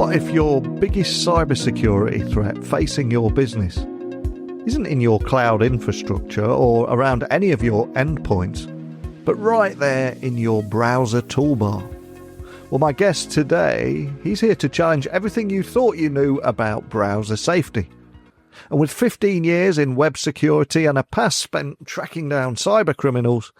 What if your biggest cybersecurity threat facing your business isn't in your cloud infrastructure or around any of your endpoints, but right there in your browser toolbar? Well, my guest today, he's here to challenge everything you thought you knew about browser safety. And with 15 years in web security and a past spent tracking down cybercriminals,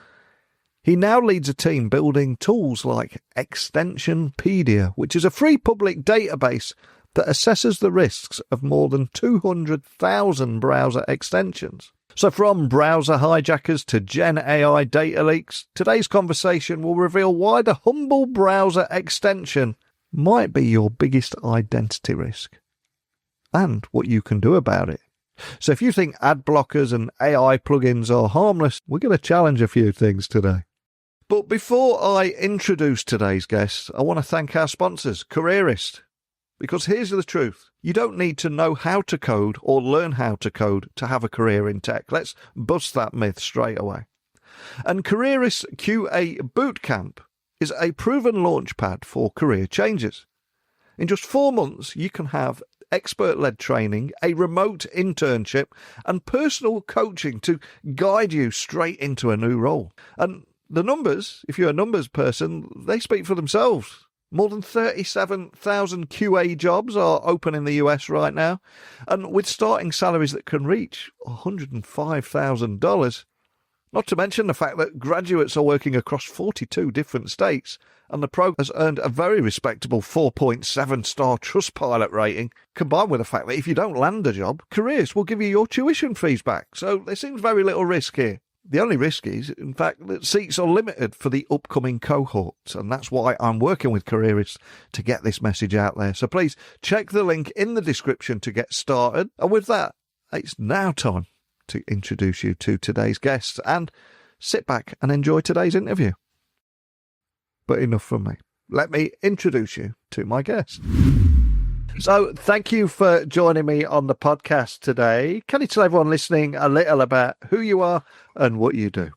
he now leads a team building tools like Extensionpedia, which is a free public database that assesses the risks of more than 200,000 browser extensions. So from browser hijackers to Gen AI data leaks, today's conversation will reveal why the humble browser extension might be your biggest identity risk and what you can do about it. So if you think ad blockers and AI plugins are harmless, we're going to challenge a few things today. But before I introduce today's guest, I want to thank our sponsors, Careerist. Because here's the truth. You don't need to know how to code or learn how to code to have a career in tech. Let's bust that myth straight away. And Careerist QA Bootcamp is a proven launchpad for career changes. In just 4 months, you can have expert-led training, a remote internship, and personal coaching to guide you straight into a new role. And the numbers, if you're a numbers person, they speak for themselves. More than 37,000 QA jobs are open in the US right now, and with starting salaries that can reach $105,000. Not to mention the fact that graduates are working across 42 different states, and the program has earned a very respectable 4.7-star Trustpilot rating, combined with the fact that if you don't land a job, Careers will give you your tuition fees back. So there seems very little risk here. The only risk is, in fact, that seats are limited for the upcoming cohorts, and that's why I'm working with Careerists to get this message out there. So please check the link in the description to get started. And with that, it's now time to introduce you to today's guest and sit back and enjoy today's interview. But enough from me. Let me introduce you to my guest. So thank you for joining me on the podcast today. Can you tell everyone listening a little about who you are and what you do?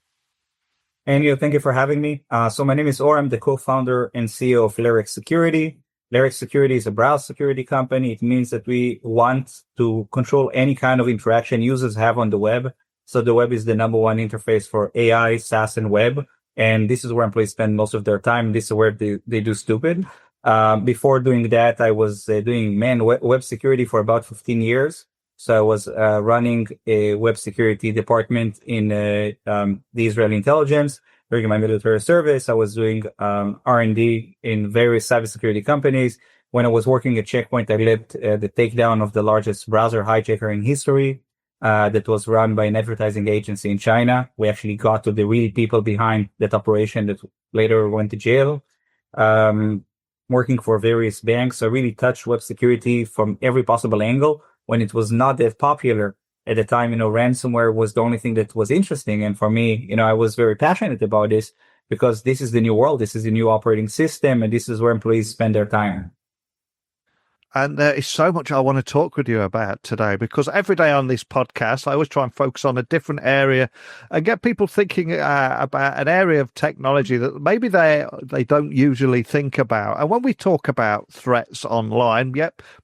Anil, thank you for having me. So my name is Or. I'm the co-founder and CEO of LayerX Security. LayerX Security is a browser security company. It means that we want to control any kind of interaction users have on the web. So the web is the number one interface for AI, SaaS, and web. And this is where employees spend most of their time. This is where they do stupid. Before doing that, I was doing web security for about 15 years. So I was running a web security department in the Israeli intelligence. During my military service, I was doing R&D in various cybersecurity companies. When I was working at Checkpoint, I led the takedown of the largest browser hijacker in history that was run by an advertising agency in China. We actually got to the real people behind that operation that later went to jail. Working for various banks. I really touched web security from every possible angle when it was not that popular at the time. Ransomware was the only thing that was interesting. And for me, I was very passionate about this because this is the new world. This is the new operating system. And this is where employees spend their time. And there is so much I want to talk with you about today, because every day on this podcast, I always try and focus on a different area and get people thinking about an area of technology that maybe they don't usually think about. And when we talk about threats online,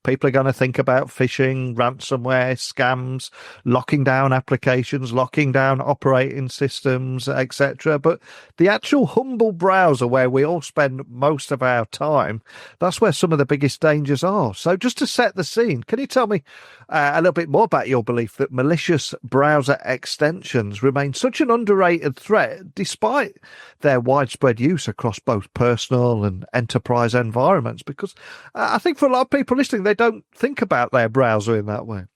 people are going to think about phishing, ransomware, scams, locking down applications, locking down operating systems, etc. But the actual humble browser where we all spend most of our time, that's where some of the biggest dangers are. So just to set the scene, can you tell me a little bit more about your belief that malicious browser extensions remain such an underrated threat despite their widespread use across both personal and enterprise environments? Because I think for a lot of people listening, they don't think about their browser in that way.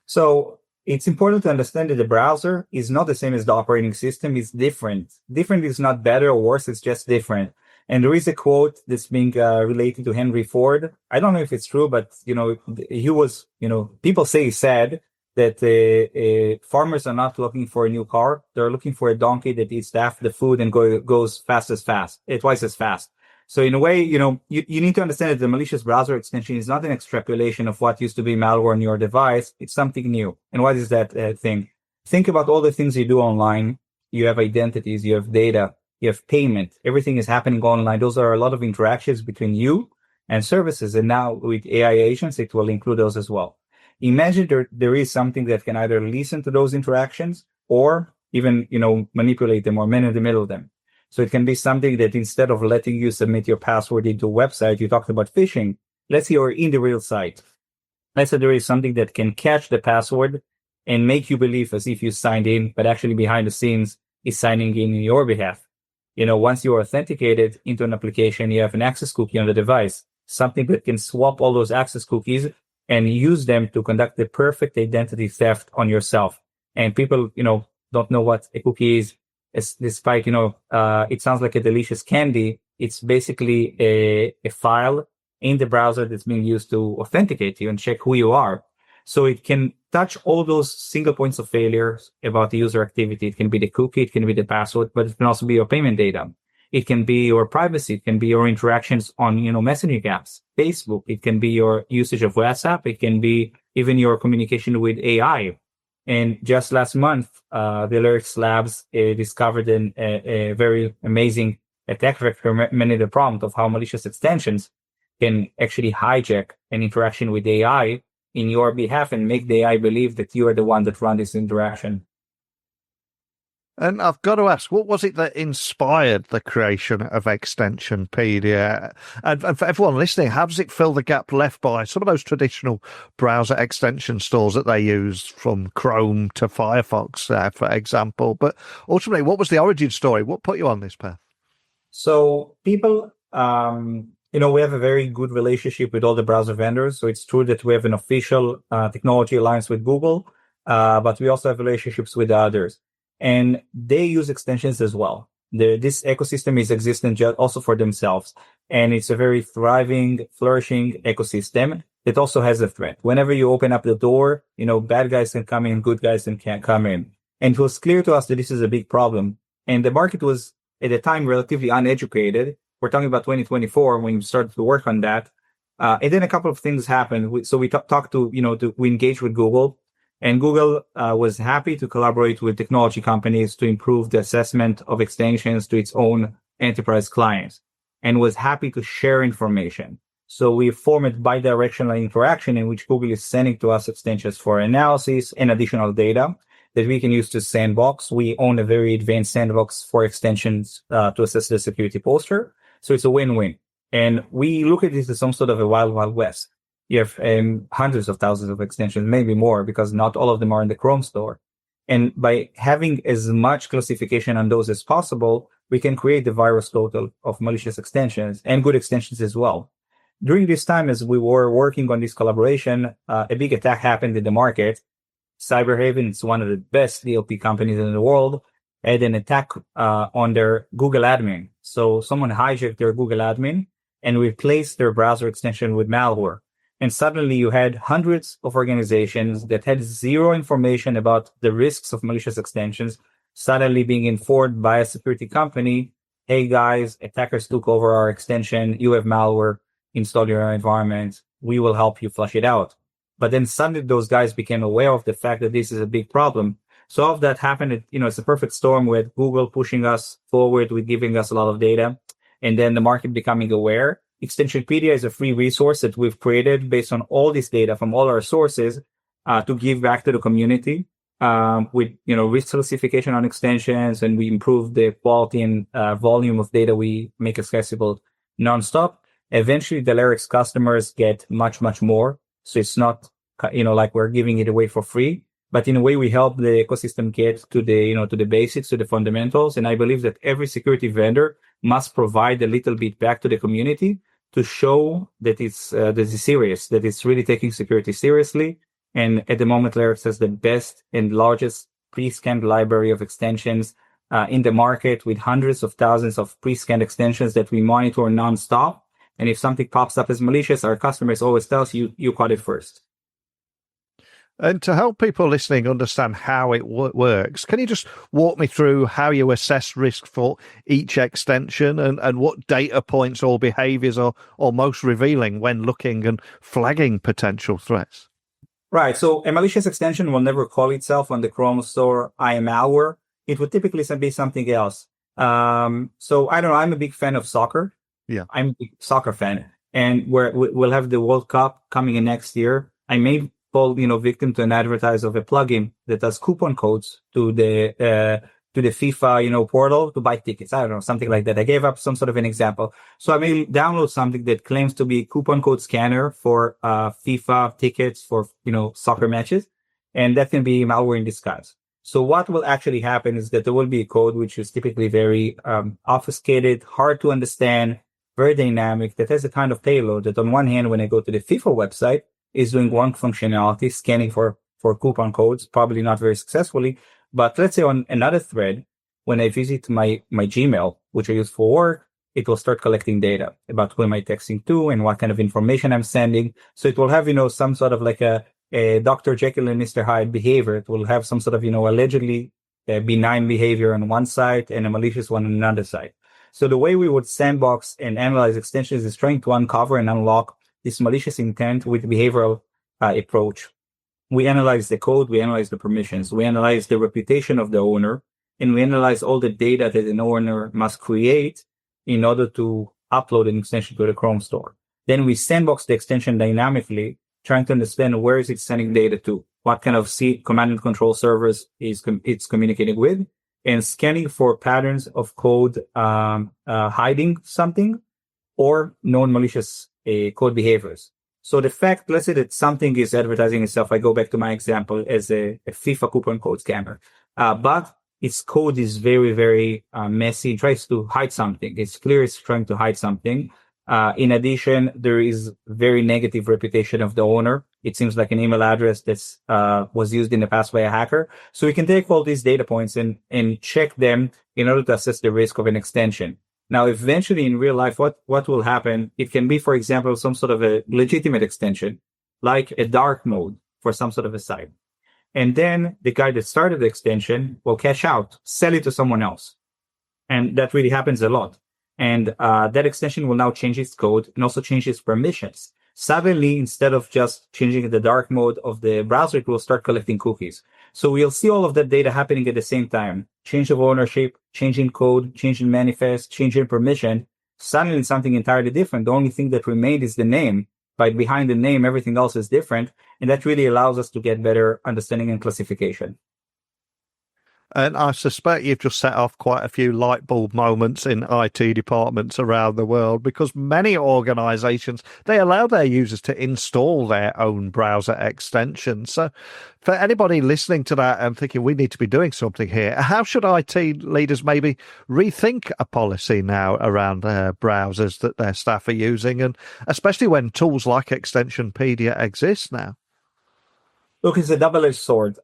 So it's important to understand that the browser is not the same as the operating system. It's different. Different is not better or worse. It's just different. And there is a quote that's being related to Henry Ford. I don't know if it's true, but, he was, people say he said that farmers are not looking for a new car. They're looking for a donkey that eats half the food and goes twice as fast. So in a way, you need to understand that the malicious browser extension is not an extrapolation of what used to be malware on your device. It's something new. And what is that thing? Think about all the things you do online. You have identities, you have data, you have payment. Everything is happening online. Those are a lot of interactions between you and services. And now with AI agents, it will include those as well. Imagine there is something that can either listen to those interactions or even, manipulate them or man in the middle of them. So it can be something that instead of letting you submit your password into a website, you talked about phishing. Let's say you're in the real site. Let's say there is something that can catch the password and make you believe as if you signed in, but actually behind the scenes is signing in your behalf. Once you are authenticated into an application, you have an access cookie on the device, something that can swap all those access cookies and use them to conduct the perfect identity theft on yourself. And people, don't know what a cookie is. Despite, it sounds like a delicious candy. It's basically a file in the browser that's being used to authenticate you and check who you are. So it can touch all those single points of failure about the user activity. It can be the cookie, it can be the password, but it can also be your payment data. It can be your privacy. It can be your interactions on, messaging apps, Facebook. It can be your usage of WhatsApp. It can be even your communication with AI. And just last month, the LayerX Labs discovered a very amazing attack vector, many the prompt of how malicious extensions can actually hijack an interaction with AI in your behalf and make the AI believe that you are the one that run this interaction. And I've got to ask, what was it that inspired the creation of Extensionpedia? And for everyone listening, how does it fill the gap left by some of those traditional browser extension stores that they use, from Chrome to Firefox, for example? But ultimately, what was the origin story? What put you on this path? So people, we have a very good relationship with all the browser vendors. So it's true that we have an official technology alliance with Google, but we also have relationships with others. And they use extensions as well. This ecosystem is existent also for themselves. And it's a very thriving, flourishing ecosystem that also has a threat. Whenever you open up the door, bad guys can come in, good guys can't come in. And it was clear to us that this is a big problem. And the market was, at the time, relatively uneducated. We're talking about 2024 when we started to work on that. And then a couple of things happened. So we talked to, we engaged with Google. And Google was happy to collaborate with technology companies to improve the assessment of extensions to its own enterprise clients, and was happy to share information. So we formed bidirectional interaction in which Google is sending to us extensions for analysis and additional data that we can use to sandbox. We own a very advanced sandbox for extensions to assess the security posture. So it's a win-win. And we look at this as some sort of a wild, wild west. You have hundreds of thousands of extensions, maybe more, because not all of them are in the Chrome store. And by having as much classification on those as possible, we can create the virus total of malicious extensions and good extensions as well. During this time, as we were working on this collaboration, a big attack happened in the market. Cyberhaven, it's one of the best DLP companies in the world, had an attack on their Google admin. So someone hijacked their Google admin and replaced their browser extension with malware. And suddenly you had hundreds of organizations that had zero information about the risks of malicious extensions suddenly being informed by a security company, hey guys, attackers took over our extension, you have malware installed in your environment, we will help you flush it out. But then suddenly those guys became aware of the fact that this is a big problem. So all of that happened, it's a perfect storm with Google pushing us forward with giving us a lot of data, and then the market becoming aware. Extensionpedia is a free resource that we've created based on all this data from all our sources to give back to the community with risk classification on extensions, and we improve the quality and volume of data we make accessible nonstop. Eventually, the LayerX customers get much, much more. So it's not like we're giving it away for free, but in a way we help the ecosystem get to the to the basics, to the fundamentals. And I believe that every security vendor must provide a little bit back to the community to show that it's serious, that it's really taking security seriously. And at the moment, LayerX has the best and largest pre-scanned library of extensions in the market, with hundreds of thousands of pre-scanned extensions that we monitor nonstop. And if something pops up as malicious, our customers always tell us you caught it first. And to help people listening understand how it works, can you just walk me through how you assess risk for each extension and what data points or behaviors are most revealing when looking and flagging potential threats? Right. So a malicious extension will never call itself on the Chrome store, I am malware. It would typically be something else. So I don't know. I'm a big fan of soccer. Yeah. I'm a big soccer fan. and we'll have the World Cup coming in next year, I may fall, victim to an advertise of a plugin that does coupon codes to the FIFA, portal to buy tickets. I don't know, something like that. I gave up some sort of an example. So I may download something that claims to be coupon code scanner for FIFA tickets for, soccer matches. And that can be malware in disguise. So what will actually happen is that there will be a code which is typically very obfuscated, hard to understand, very dynamic, that has a kind of payload that on one hand, when I go to the FIFA website, is doing one functionality, scanning for coupon codes, probably not very successfully. But let's say on another thread, when I visit my Gmail, which I use for work, it will start collecting data about who am I texting to and what kind of information I'm sending. So it will have, some sort of like a Dr. Jekyll and Mr. Hyde behavior. It will have some sort of, allegedly benign behavior on one side and a malicious one on another side. So the way we would sandbox and analyze extensions is trying to uncover and unlock this malicious intent with behavioral approach. We analyze the code, we analyze the permissions, we analyze the reputation of the owner, and we analyze all the data that an owner must create in order to upload an extension to the Chrome store. Then we sandbox the extension dynamically, trying to understand where is it sending data to, what kind of command and control servers it's communicating with, and scanning for patterns of code hiding something or known malicious code behaviors. So the fact, let's say that something is advertising itself, I go back to my example as a FIFA coupon code scammer, but its code is very, very messy. It tries to hide something. It's clear it's trying to hide something. In addition, there is very negative reputation of the owner. It seems like an email address that's was used in the past by a hacker. So we can take all these data points and check them in order to assess the risk of an extension. Now, eventually in real life, what will happen? It can be, for example, some sort of a legitimate extension, like a dark mode for some sort of a site. And then the guy that started the extension will cash out, sell it to someone else. And that really happens a lot. And that extension will now change its code and also change its permissions. Suddenly, instead of just changing the dark mode of the browser, it will start collecting cookies. So we'll see all of that data happening at the same time. Change of ownership, change in code, change in manifest, change in permission. Suddenly something entirely different. The only thing that remained is the name. But behind the name, everything else is different. And that really allows us to get better understanding and classification. And I suspect you've just set off quite a few light bulb moments in IT departments around the world, because many organizations, they allow their users to install their own browser extensions. So for anybody listening to that and thinking we need to be doing something here, how should IT leaders maybe rethink a policy now around their browsers that their staff are using, and especially when tools like Extensionpedia exist now? Look, it's a double-edged sword.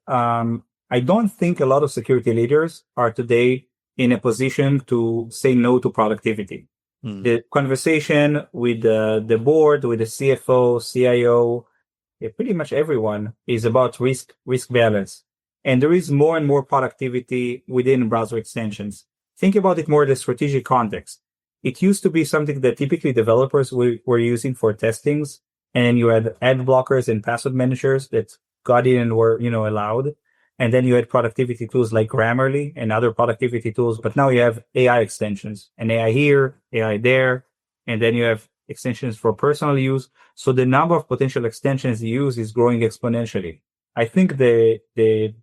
I don't think a lot of security leaders are today in a position to say no to productivity. The conversation with the board, with the CFO, CIO, pretty much everyone is about risk balance. And there is more and more productivity within browser extensions. Think about it more in the strategic context. It used to be something that typically developers were using for testings, and you had ad blockers and password managers that got in and were, allowed. And then you had productivity tools like Grammarly and other productivity tools. But now you have AI extensions, and AI here, AI there. And then you have extensions for personal use. So the number of potential extensions you use is growing exponentially. I think the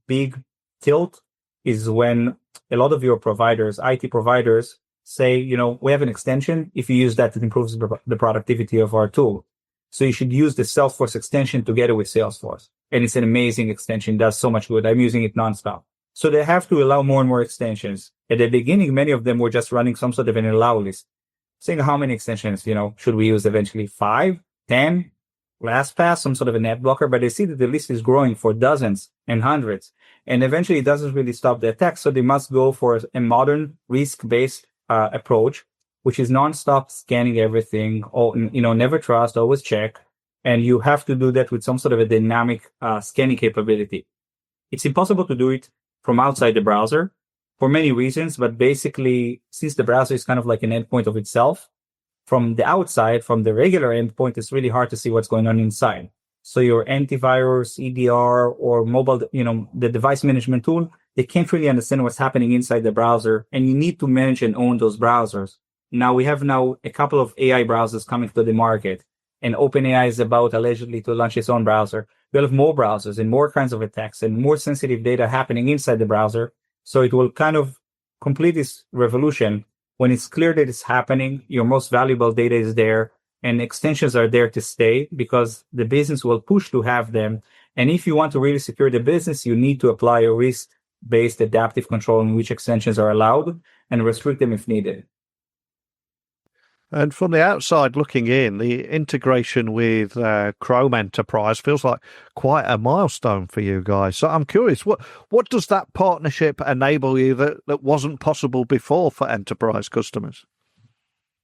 big tilt is when a lot of your providers, IT providers, say, we have an extension. If you use that, it improves the productivity of our tool. So you should use the Salesforce extension together with Salesforce. And it's an amazing extension, does so much good. I'm using it nonstop. So they have to allow more and more extensions. At the beginning, many of them were just running some sort of an allow list, saying how many extensions, should we use eventually? 5, 10, LastPass, some sort of an ad blocker. But they see that the list is growing for dozens and hundreds. And eventually it doesn't really stop the attack. So they must go for a modern risk-based approach, which is nonstop scanning everything, never trust, always check. And you have to do that with some sort of a dynamic scanning capability. It's impossible to do it from outside the browser for many reasons, but basically, since the browser is kind of like an endpoint of itself, from the outside, from the regular endpoint, it's really hard to see what's going on inside. So your antivirus, EDR, or mobile, the device management tool, they can't really understand what's happening inside the browser, and you need to manage and own those browsers. Now we have a couple of AI browsers coming to the market, and OpenAI is about allegedly to launch its own browser. We'll have more browsers and more kinds of attacks and more sensitive data happening inside the browser. So it will kind of complete this revolution when it's clear that it's happening. Your most valuable data is there, and extensions are there to stay because the business will push to have them. And if you want to really secure the business, you need to apply a risk-based adaptive control in which extensions are allowed and restrict them if needed. And from the outside looking in, the integration with Chrome Enterprise feels like quite a milestone for you guys. So I'm curious, what does that partnership enable you that wasn't possible before for enterprise customers?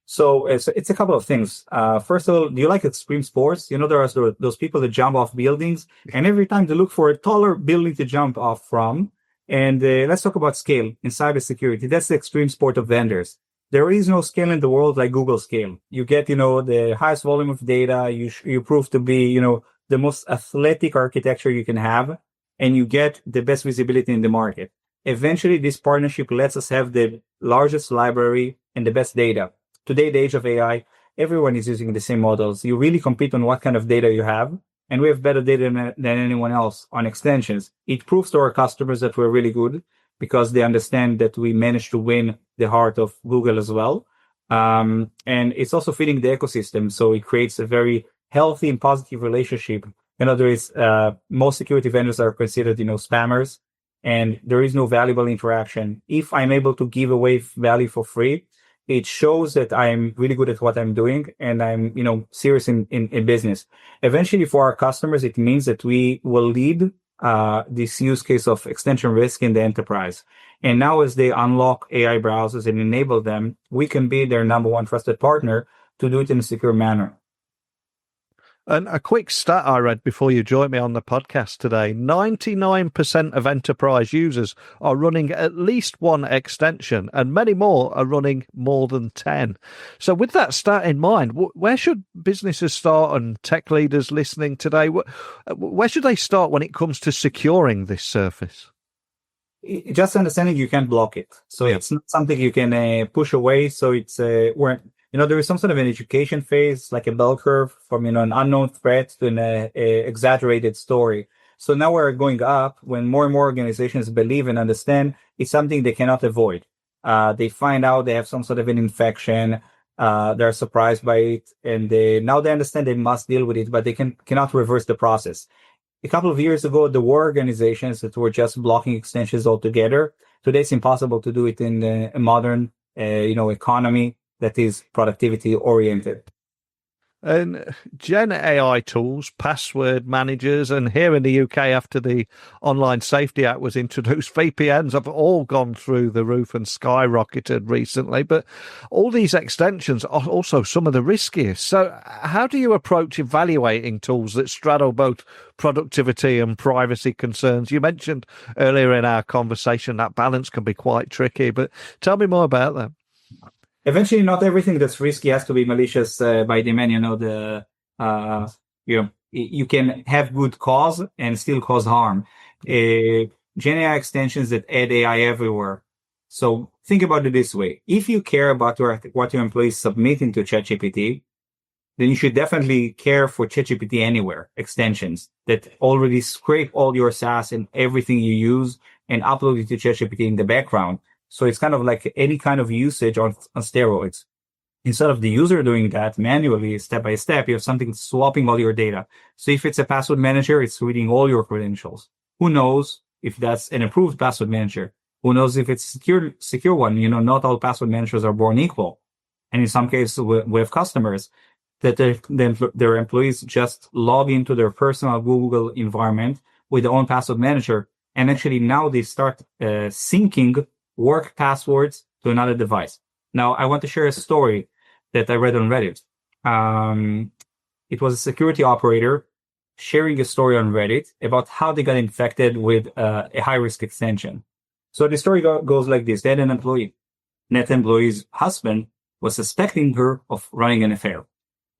So it's a couple of things. First of all, do you like extreme sports? There are those people that jump off buildings, and every time they look for a taller building to jump off from. And let's talk about scale in cybersecurity. That's the extreme sport of vendors. There is no scale in the world like Google scale. You get, the highest volume of data. You prove to be, the most athletic architecture you can have, and you get the best visibility in the market. Eventually, this partnership lets us have the largest library and the best data. Today, the age of AI, everyone is using the same models. You really compete on what kind of data you have, and we have better data than anyone else on extensions. It proves to our customers that we're really good because they understand that we managed to win the heart of Google as well. And it's also feeding the ecosystem. So it creates a very healthy and positive relationship. There is most security vendors are considered, spammers, and there is no valuable interaction. If I'm able to give away value for free, it shows that I'm really good at what I'm doing and I'm, serious in business. Eventually for our customers, it means that we will lead this use case of extension risk in the enterprise. And now as they unlock AI browsers and enable them, we can be their number one trusted partner to do it in a secure manner. And a quick stat I read before you joined me on the podcast today, 99% of enterprise users are running at least one extension and many more are running more than 10. So with that stat in mind, where should businesses start and tech leaders listening today, where should they start when it comes to securing this surface? Just understanding you can't block it. So It's not something you can push away. So it's there is some sort of an education phase, like a bell curve from, an unknown threat to an exaggerated story. So now we're going up when more and more organizations believe and understand it's something they cannot avoid. They find out they have some sort of an infection. They're surprised by it. And now they understand they must deal with it, but they cannot reverse the process. A couple of years ago, there were organizations that were just blocking extensions altogether. Today, it's impossible to do it in a modern, economy that is productivity oriented. And Gen AI tools, password managers, and here in the UK, after the Online Safety Act was introduced, VPNs have all gone through the roof and skyrocketed recently. But all these extensions are also some of the riskiest. So how do you approach evaluating tools that straddle both productivity and privacy concerns? You mentioned earlier in our conversation that balance can be quite tricky, but tell me more about that. Eventually, not everything that's risky has to be malicious by demand. You can have good cause and still cause harm. Gen AI extensions that add AI everywhere. So think about it this way. If you care about what your employees submit into ChatGPT, then you should definitely care for ChatGPT Anywhere extensions that already scrape all your SaaS and everything you use and upload it to ChatGPT in the background. So it's kind of like any kind of usage on steroids. Instead of the user doing that manually, step by step, you have something swapping all your data. So if it's a password manager, it's reading all your credentials. Who knows if that's an approved password manager? Who knows if it's a secure one? Not all password managers are born equal. And in some cases, we have customers that their employees just log into their personal Google environment with their own password manager. And actually now they start syncing work passwords to another device. Now, I want to share a story that I read on Reddit. It was a security operator sharing a story on Reddit about how they got infected with a high-risk extension. So the story goes like this. They had an employee. That employee's husband was suspecting her of running an affair.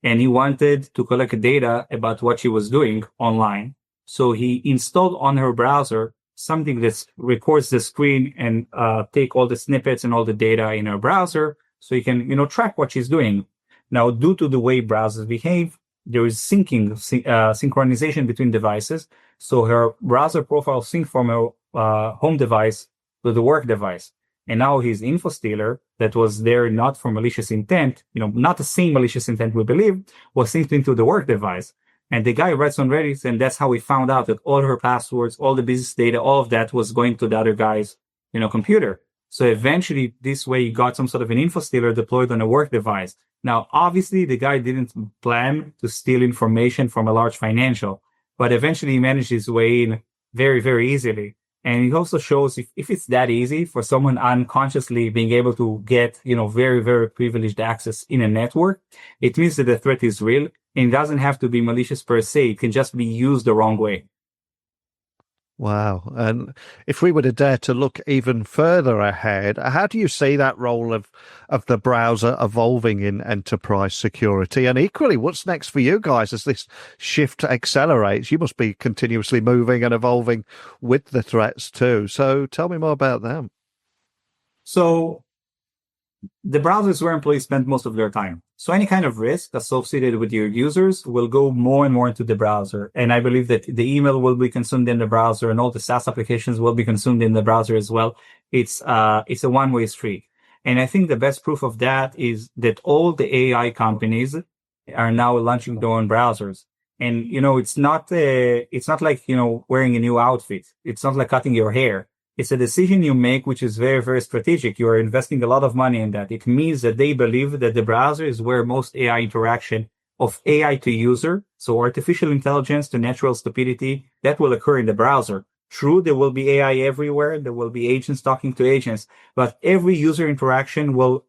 And he wanted to collect data about what she was doing online. So he installed on her browser something that records the screen and take all the snippets and all the data in our browser so you can, track what she's doing. Now, due to the way browsers behave, there is synchronization between devices. So her browser profile sync from her home device to the work device. And now his info stealer that was there not for malicious intent, not the same malicious intent we believe, was synced into the work device. And the guy writes on Reddit, and that's how we found out that all her passwords, all the business data, all of that was going to the other guy's, computer. So eventually, this way, he got some sort of an info stealer deployed on a work device. Now, obviously, the guy didn't plan to steal information from a large financial, but eventually he managed his way in very, very easily. And it also shows if it's that easy for someone unconsciously being able to get, very, very privileged access in a network, it means that the threat is real. And it doesn't have to be malicious per se. It can just be used the wrong way. Wow. And if we were to dare to look even further ahead, how do you see that role of the browser evolving in enterprise security? And equally, what's next for you guys as this shift accelerates? You must be continuously moving and evolving with the threats too. So tell me more about them. So the browser is where employees spend most of their time. So any kind of risk associated with your users will go more and more into the browser. And I believe that the email will be consumed in the browser and all the SaaS applications will be consumed in the browser as well. It's a one-way street. And I think the best proof of that is that all the AI companies are now launching their own browsers. And, it's not like, wearing a new outfit. It's not like cutting your hair. It's a decision you make, which is very, very strategic. You are investing a lot of money in that. It means that they believe that the browser is where most AI interaction of AI to user, so artificial intelligence to natural stupidity, that will occur in the browser. True, there will be AI everywhere. There will be agents talking to agents, but every user interaction will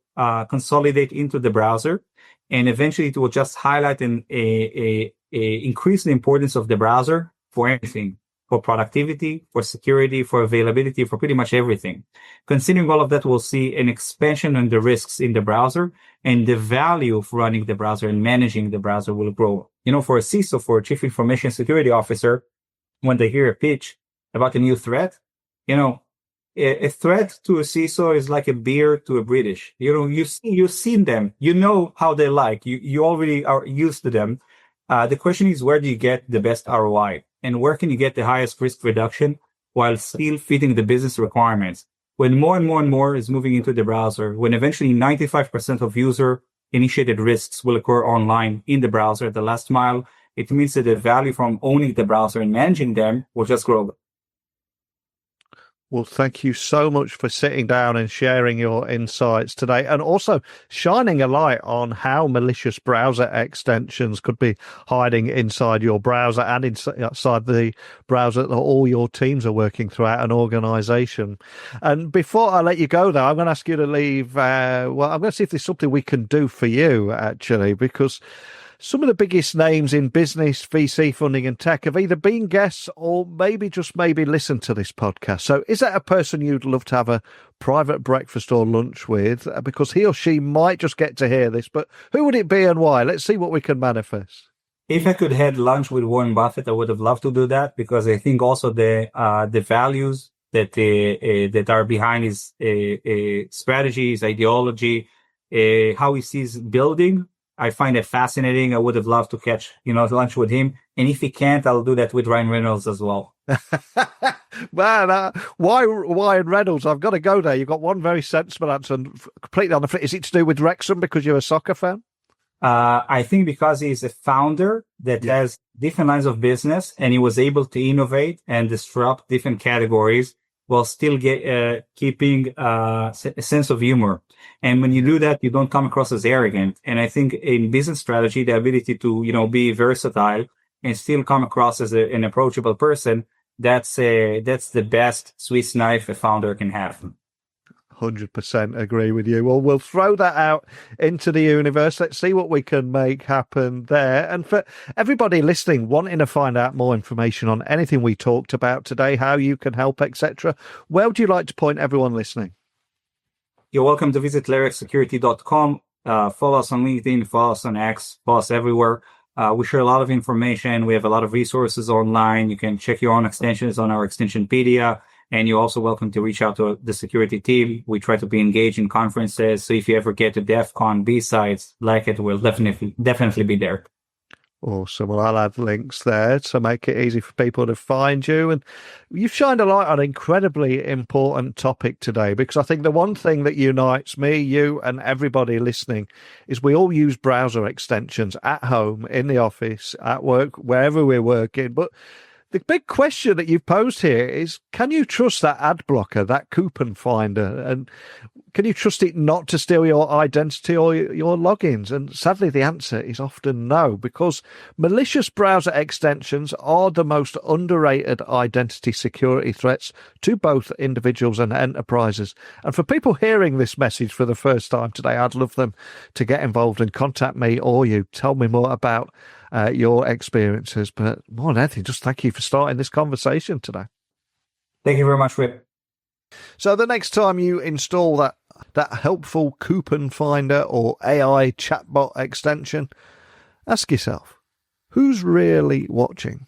consolidate into the browser. And eventually it will just highlight and increase the importance of the browser for anything. For productivity, for security, for availability, for pretty much everything. Considering all of that, we'll see an expansion on the risks in the browser, and the value of running the browser and managing the browser will grow. For a CISO, for a Chief Information Security Officer, when they hear a pitch about a new threat, a threat to a CISO is like a beer to a British. You've seen them. You know how they like. You already are used to them. The question is, where do you get the best ROI? And where can you get the highest risk reduction while still fitting the business requirements? When more and more and more is moving into the browser, when eventually 95% of user-initiated risks will occur online in the browser at the last mile, it means that the value from owning the browser and managing them will just grow. Well, thank you so much for sitting down and sharing your insights today, and also shining a light on how malicious browser extensions could be hiding inside your browser and inside the browser that all your teams are working throughout an organization. And before I let you go, though, I'm going to ask you to leave. I'm going to see if there's something we can do for you, actually, because some of the biggest names in business, VC funding and tech have either been guests or maybe listened to this podcast. So is that a person you'd love to have a private breakfast or lunch with? Because he or she might just get to hear this, but who would it be and why? Let's see what we can manifest. If I could have lunch with Warren Buffett, I would have loved to do that, because I think also the values that are behind his strategies, ideology, how he sees building, I find it fascinating. I would have loved to catch, lunch with him. And if he can't, I'll do that with Ryan Reynolds as well. Man, why Ryan Reynolds? I've got to go there. You've got one very sensible answer and completely on the flip. Is it to do with Wrexham because you're a soccer fan? I think because he's a founder that has different lines of business, and he was able to innovate and disrupt different categories while still keeping a sense of humor. And when you do that, you don't come across as arrogant. And I think in business strategy, the ability to, be versatile and still come across as an approachable person, that's the best Swiss knife a founder can have. 100% agree with you. Well, we'll throw that out into the universe. Let's see what we can make happen there. And for everybody listening, wanting to find out more information on anything we talked about today, how you can help, etc., where would you like to point everyone listening? You're welcome to visit LayerXSecurity.com. Follow us on LinkedIn, follow us on X, follow us everywhere. We share a lot of information. We have a lot of resources online. You can check your own extensions on our Extensionpedia. And you're also welcome to reach out to the security team. We try to be engaged in conferences. So if you ever get to DEF CON B-sides, like it, we'll definitely be there. Awesome. Well, I'll add links there to make it easy for people to find you. And you've shined a light on an incredibly important topic today, because I think the one thing that unites me, you, and everybody listening is we all use browser extensions at home, in the office, at work, wherever we're working. But the big question that you've posed here is, can you trust that ad blocker, that coupon finder? And can you trust it not to steal your identity or your logins? And sadly, the answer is often no, because malicious browser extensions are the most underrated identity security threats to both individuals and enterprises. And for people hearing this message for the first time today, I'd love them to get involved and contact me or you. Tell me more about your experiences. But more than anything, just thank you for starting this conversation today. Thank you very much, Rip. So the next time you install that helpful coupon finder or AI chatbot extension, ask yourself, who's really watching?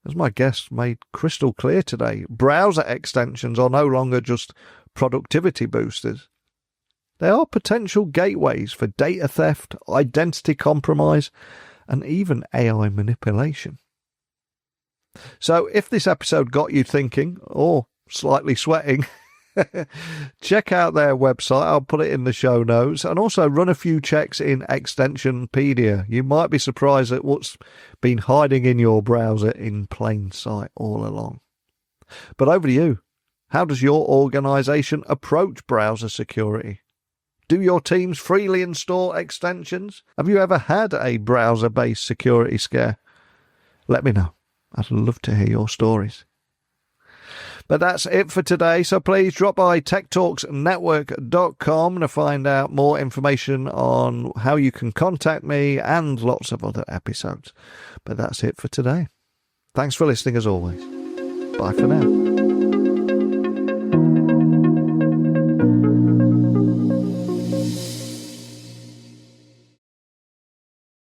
As my guest made crystal clear today, browser extensions are no longer just productivity boosters. They are potential gateways for data theft, identity compromise, and even AI manipulation. So if this episode got you thinking or slightly sweating, check out their website. I'll put it in the show notes, and also run a few checks in Extensionpedia. You might be surprised at what's been hiding in your browser in plain sight all along. But over to you. How does your organization approach browser security? Do your teams freely install extensions? Have you ever had a browser-based security scare? Let me know. I'd love to hear your stories. But that's it for today, so please drop by techtalksnetwork.com to find out more information on how you can contact me and lots of other episodes. But that's it for today. Thanks for listening as always. Bye for now.